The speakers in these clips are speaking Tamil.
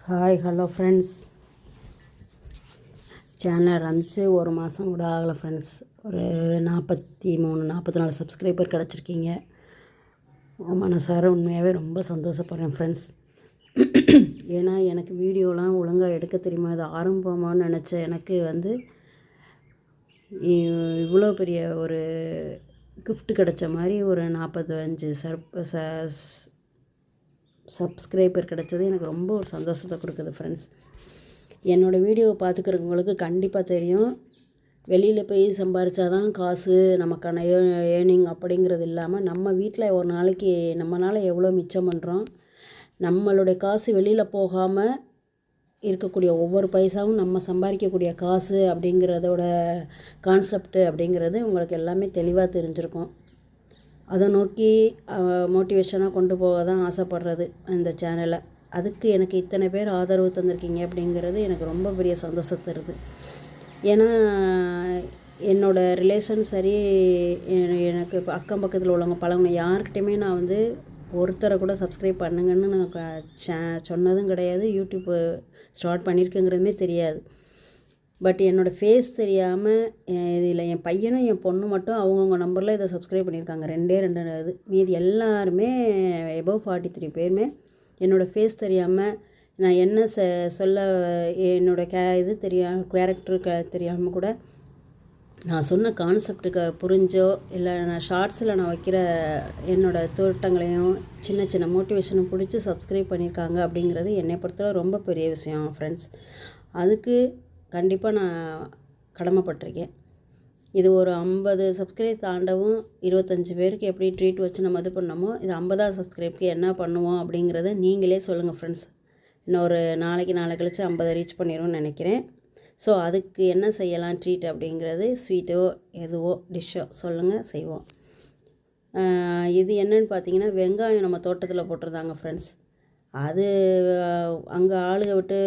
Hi hello friends. சேனல் ஆரம்பித்து ஒரு மாதம் கூட ஆகலை ஃப்ரெண்ட்ஸ். ஒரு 44 சப்ஸ்கிரைபர் கிடச்சிருக்கீங்க. மனசார உண்மையாகவே ரொம்ப சந்தோஷப்படுறேன் ஃப்ரெண்ட்ஸ். ஏன்னா எனக்கு வீடியோலாம் ஒழுங்காக எடுக்க தெரியுமா, இது ஆரம்பமானு நினச்ச எனக்கு இவ்வளோ பெரிய ஒரு கிஃப்ட் கிடைச்ச மாதிரி ஒரு 45 சப்ஸ்கிரைபர் கிடச்சது எனக்கு ரொம்ப ஒரு சந்தோஷத்தை கொடுக்குது ஃப்ரெண்ட்ஸ். என்னோடய வீடியோவை பார்த்துக்கிறவங்களுக்கு கண்டிப்பாக தெரியும், வெளியில் போய் சம்பாரித்தா தான் காசு நமக்கான ஏர்னிங் அப்படிங்கிறது இல்லாமல் நம்ம வீட்டில் ஒரு நாளைக்கு நம்மளால் எவ்வளோ மிச்சம் பண்ணுறோம், நம்மளுடைய காசு வெளியில் போகாமல் இருக்கக்கூடிய ஒவ்வொரு பைசாவும் நம்ம சம்பாதிக்கக்கூடிய காசு அப்படிங்கிறதோட கான்செப்ட் அப்படிங்கிறது உங்களுக்கு எல்லாமே தெளிவாக தெரிஞ்சிருக்கும். அதை நோக்கி மோட்டிவேஷனாக கொண்டு போக தான் ஆசைப்படுறது இந்த சேனலை. அதுக்கு எனக்கு இத்தனை பேர் ஆதரவு தந்திருக்கீங்க அப்படிங்கிறது எனக்கு ரொம்ப பெரிய சந்தோஷத்தை தருது. ஏன்னா என்னோடய ரிலேஷன் சரி, எனக்கு இப்போ அக்கம் பக்கத்தில் உள்ளவங்க பழகின யார்கிட்டையுமே நான் ஒருத்தரை கூட சப்ஸ்கிரைப் பண்ணுங்கன்னு நான் சொன்னதும் கிடையாது, யூடியூப் ஸ்டார்ட் பண்ணியிருக்கேங்கிறதுமே தெரியாது. பட் என்னோடய ஃபேஸ் தெரியாமல் இதில் என் பையனும் என் பொண்ணு மட்டும் அவங்கவுங்க நம்பரில் இதை சப்ஸ்கிரைப் பண்ணியிருக்காங்க. 2 இது. மீதி எல்லாருமே எபவ் 43 பேருமே என்னோடய ஃபேஸ் தெரியாமல், நான் என்ன சொல்ல என்னோடய இது கேரக்டருக்கு தெரியாமல் கூட நான் சொன்ன கான்செப்டுக்கு புரிஞ்சோ இல்லை நான் ஷார்ட்ஸில் நான் வைக்கிற என்னோடய தோட்டங்களையும் சின்ன சின்ன மோட்டிவேஷனும் பிடிச்சி சப்ஸ்கிரைப் பண்ணியிருக்காங்க அப்படிங்கிறது என்னை பொறுத்தவரை ரொம்ப பெரிய விஷயம் ஃப்ரெண்ட்ஸ். அதுக்கு கண்டிப்பாக நான் கடமைப்பட்டிருக்கேன். இது ஒரு 50 சப்ஸ்கிரைப் தாண்டவும் 25 பேருக்கு எப்படி ட்ரீட் வச்சு நம்ம இது பண்ணோமோ, இது 50ஆவது சப்ஸ்கிரைப்க்கு என்ன பண்ணுவோம் அப்படிங்கிறத நீங்களே சொல்லுங்கள் ஃப்ரெண்ட்ஸ். இன்னொரு நாளை கழிச்சு 50 ரீச் பண்ணிடும்னு நினைக்கிறேன். ஸோ அதுக்கு என்ன செய்யலாம் ட்ரீட் அப்படிங்கிறது, ஸ்வீட்டோ எதுவோ டிஷ்ஷோ சொல்லுங்கள், செய்வோம். இது என்னன்னு பார்த்தீங்கன்னா, வெங்காயம் நம்ம தோட்டத்தில் போட்டிருந்தாங்க ஃப்ரெண்ட்ஸ். அது அங்கே ஆளுக விட்டு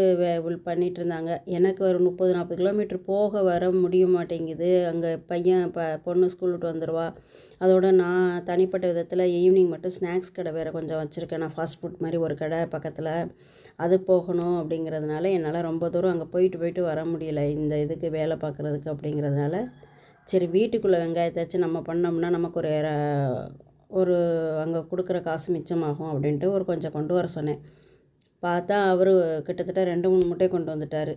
பண்ணிகிட்டு இருந்தாங்க. எனக்கு ஒரு 30-40 கிலோமீட்டர் போக வர முடிய மாட்டேங்குது. அங்கே பையன் பொண்ணு ஸ்கூல் விட்டு வந்துடுவா. அதோட நான் தனிப்பட்ட விதத்தில் ஈவினிங் மட்டும் ஸ்நாக்ஸ் கடை வேறு கொஞ்சம் வச்சுருக்கேன். நான் ஃபாஸ்ட் ஃபுட் மாதிரி ஒரு கடை பக்கத்தில், அது போகணும் அப்படிங்கிறதுனால என்னால் ரொம்ப தூரம் அங்கே போயிட்டு வர முடியல இந்த இதுக்கு வேலை பார்க்குறதுக்கு அப்படிங்கிறதுனால, சரி வீட்டுக்குள்ளே வெங்காயத்தாச்சும் நம்ம பண்ணோம்னா நமக்கு ஒரு அங்கே கொடுக்குற காசு மிச்சமாகும் அப்படின்ட்டு கொஞ்சம் கொண்டு வர சொன்னேன். பார்த்தா அவர் கிட்டத்தட்ட 2-3 மூட்டை கொண்டு வந்துட்டார்.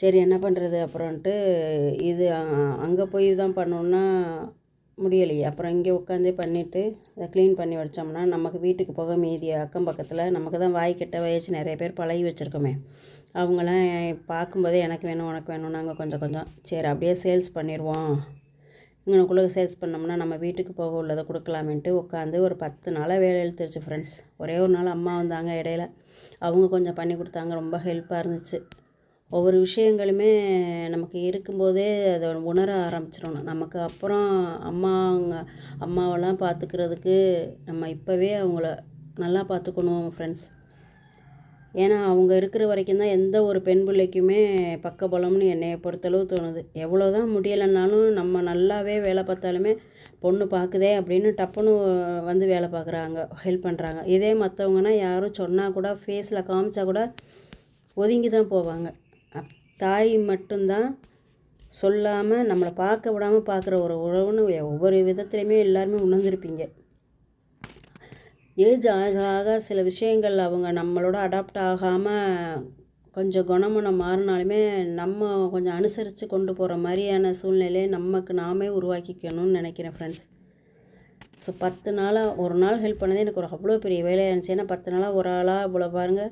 சரி என்ன பண்ணுறது அப்புறம்ன்ட்டு இது அங்கே போய் தான் பண்ணோன்னா முடியலையே. அப்புறம் இங்கே உட்காந்தே பண்ணிவிட்டு அதை க்ளீன் பண்ணி வச்சோம்னா நமக்கு வீட்டுக்கு போக மீதி அக்கம் பக்கத்தில் நமக்கு தான் வாய் கெட்ட வயசு நிறைய பேர் பழகி வச்சுருக்கோமே, அவங்களாம் பார்க்கும்போதே எனக்கு வேணும் உனக்கு வேணும், நாங்கள் கொஞ்சம் சரி அப்படியே சேல்ஸ் பண்ணிடுவோம், இங்கனக்குள்ளே சேல்ஸ் பண்ணோம்னா நம்ம வீட்டுக்கு போக உள்ளதை கொடுக்கலாமேன்ட்டு உட்காந்து ஒரு 10 நாளாக வேலை இழுத்துருச்சு ஃப்ரெண்ட்ஸ். ஒரே ஒரு நாள் அம்மா வந்தாங்க இடையில, அவங்க கொஞ்சம் பண்ணி கொடுத்தாங்க, ரொம்ப ஹெல்ப்பாக இருந்துச்சு. ஒவ்வொரு விஷயங்களுமே நமக்கு இருக்கும்போதே அதை உணர ஆரம்பிச்சிடணும். நமக்கு அப்புறம் அம்மாவெல்லாம் பார்த்துக்கிறதுக்கு நம்ம இப்போவே அவங்கள நல்லா பார்த்துக்கணும் ஃப்ரெண்ட்ஸ். ஏன்னா அவங்க இருக்கிற வரைக்கும் தான் எந்த ஒரு பெண் பிள்ளைக்குமே பக்கபலம்னு என்னையை பொறுத்தளவு தோணுது. எவ்வளோ தான் முடியலைன்னாலும் நம்ம நல்லாவே வேலை பார்த்தாலுமே பொண்ணு பார்க்குதே அப்படின்னு டப்புன்னு வேலை பார்க்குறாங்க, ஹெல்ப் பண்ணுறாங்க. இதே மற்றவங்கன்னா யாரும் சொன்னால் கூட ஃபேஸில் காமிச்சா கூட ஒதுங்கி தான் போவாங்க. தாய் மட்டும்தான் சொல்லாமல் நம்மளை பார்க்க விடாமல் பார்க்குற ஒரு உறவுன்னு ஒவ்வொரு விதத்துலையுமே எல்லாருமே உணர்ந்திருப்பீங்க. ஏஜ் ஆக ஆக சில விஷயங்கள் அவங்க நம்மளோட அடாப்ட் ஆகாமல் கொஞ்சம் குணமனம் மாறினாலுமே நம்ம கொஞ்சம் அனுசரித்து கொண்டு போகிற மாதிரியான சூழ்நிலையை நமக்கு நாமே உருவாக்கிக்கணும்னு நினைக்கிறேன் ஃப்ரெண்ட்ஸ். ஸோ 10 நாளாக ஒரு நாள் ஹெல்ப் பண்ணதே எனக்கு அவ்வளோ பெரிய வேலையாக இருந்துச்சு. ஏன்னா 10 நாளாக ஒரு ஆளாக இவ்வளோ பாருங்கள்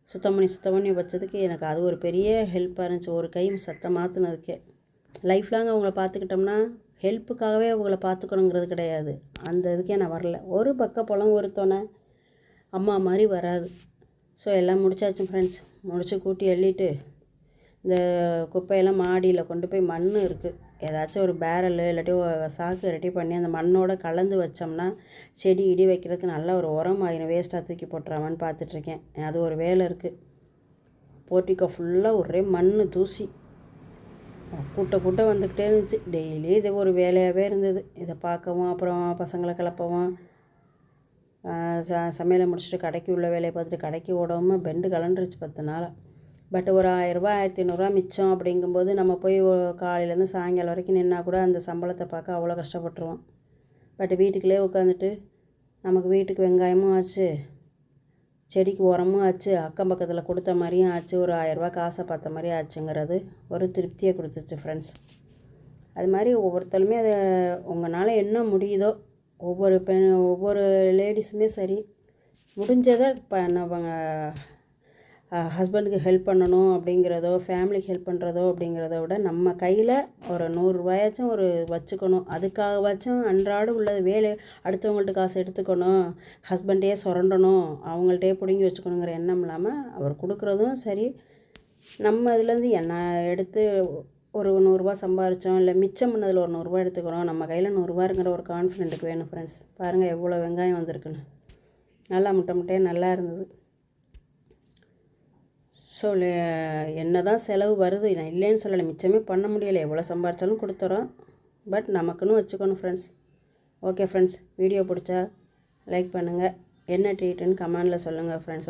சுத்தம் பண்ணி வச்சதுக்கு எனக்கு அது ஒரு பெரிய ஹெல்ப்பாக இருந்துச்சு. ஒரு கை சத்தம் மாற்றினதுக்கே. லைஃப் லாங் அவங்கள பார்த்துக்கிட்டோம்னா ஹெல்ப்புக்காகவே அவங்கள பார்த்துக்கணுங்கிறது கிடையாது. அந்த இதுக்கே நான் வரல. ஒரு பக்கப்பலம் ஒரு துணை அம்மா மாதிரி வராது. ஸோ எல்லாம் முடிச்சாச்சு ஃப்ரெண்ட்ஸ். முடிச்சு கூட்டி எள்ளிட்டு இந்த குப்பையெல்லாம் மாடியில் கொண்டு போய் மண் இருக்குது, ஏதாச்சும் ஒரு பேரல் இல்லாட்டி சாக்கு ரெடி பண்ணி அந்த மண்ணோட கலந்து வச்சோம்னா செடி இடி வைக்கிறதுக்கு நல்ல ஒரு உரம் ஆயிரும். வேஸ்ட்டாக தூக்கி போட்டுறாமான்னு பார்த்துட்ருக்கேன். அது ஒரு வேலை இருக்குது. போர்ட்டிக்கோ ஃபுல்லாக ஒரே மண் தூசி கூட்ட வந்துக்கிட்டே இருந்துச்சு. டெய்லி இது ஒரு வேலையாகவே இருந்தது. இதை பார்க்கவும் அப்புறம் பசங்களை கிளப்பவும் சமையலை முடிச்சுட்டு கடைக்கு உள்ள வேலையை பார்த்துட்டு கடைக்கு ஓடாமல் பெண்டு கலண்டுருச்சு 10 நாளாக. பட் ஒரு 1000 1500 மிச்சம் அப்படிங்கும்போது நம்ம போய் காலையிலேருந்து சாயங்காலம் வரைக்கும் நின்னா கூட அந்த சம்பளத்தை பார்க்க அவ்வளோ கஷ்டப்பட்டுருவோம். பட் வீட்டுக்குள்ளே உட்காந்துட்டு நமக்கு வீட்டுக்கு வெங்காயமும் ஆச்சு, செடிக்கு உரமும் ஆச்சு, அக்கம் பக்கத்தில் கொடுத்த மாதிரியும் ஆச்சு, ஒரு 1000 காசை பார்த்த மாதிரி ஆச்சுங்கிறது ஒரு திருப்தியை கொடுத்துச்சு ஃப்ரெண்ட்ஸ். அது மாதிரி ஒவ்வொருத்தருமே அதை உங்களால் என்ன முடியுதோ ஒவ்வொரு லேடிஸுமே சரி முடிஞ்சதை ஹஸ்பண்டுக்கு ஹெல்ப் பண்ணணும் அப்படிங்கிறதோ ஃபேமிலிக்கு ஹெல்ப் பண்ணுறதோ அப்படிங்கிறத விட நம்ம கையில் ஒரு 100 ரூபாயாச்சும் ஒரு வச்சுக்கணும். அதுக்காகவாச்சும் அன்றாட உள்ள வேலை அடுத்தவங்கள்ட்ட காசு எடுத்துக்கணும், ஹஸ்பண்டையே சுரண்டணும், அவங்கள்ட்டே பிடுங்கி வச்சுக்கணுங்கிற எண்ணம் இல்லாமல் அவர் கொடுக்குறதும் சரி, நம்ம இதுலேருந்து என்ன எடுத்து ஒரு 100 ரூபா சம்பாரித்தோம் இல்லை மிச்சம் பண்ணதில் ஒரு 100 ரூபா எடுத்துக்கிறோம், நம்ம கையில் 100 ரூபாங்கிற ஒரு கான்ஃபிடென்ட்டுக்கு வேணும் ஃப்ரெண்ட்ஸ். பாருங்கள் எவ்வளோ வெங்காயம் வந்திருக்குன்னு, நல்லா முட்டையாக நல்லா இருந்தது. ஸோ என்ன தான் செலவு வருது, நான் இல்லைன்னு சொல்லலை, மிச்சமே பண்ண முடியலை, எவ்வளோ சம்பாரித்தாலும் கொடுத்துறோம். பட் நமக்குன்னு வச்சுக்கணும் ஃப்ரெண்ட்ஸ். ஓகே ஃப்ரெண்ட்ஸ், வீடியோ பிடிச்சா லைக் பண்ணுங்கள், என்ன ட்ரீட்டுன்னு கமெண்டில் சொல்லுங்கள் ஃப்ரெண்ட்ஸ்.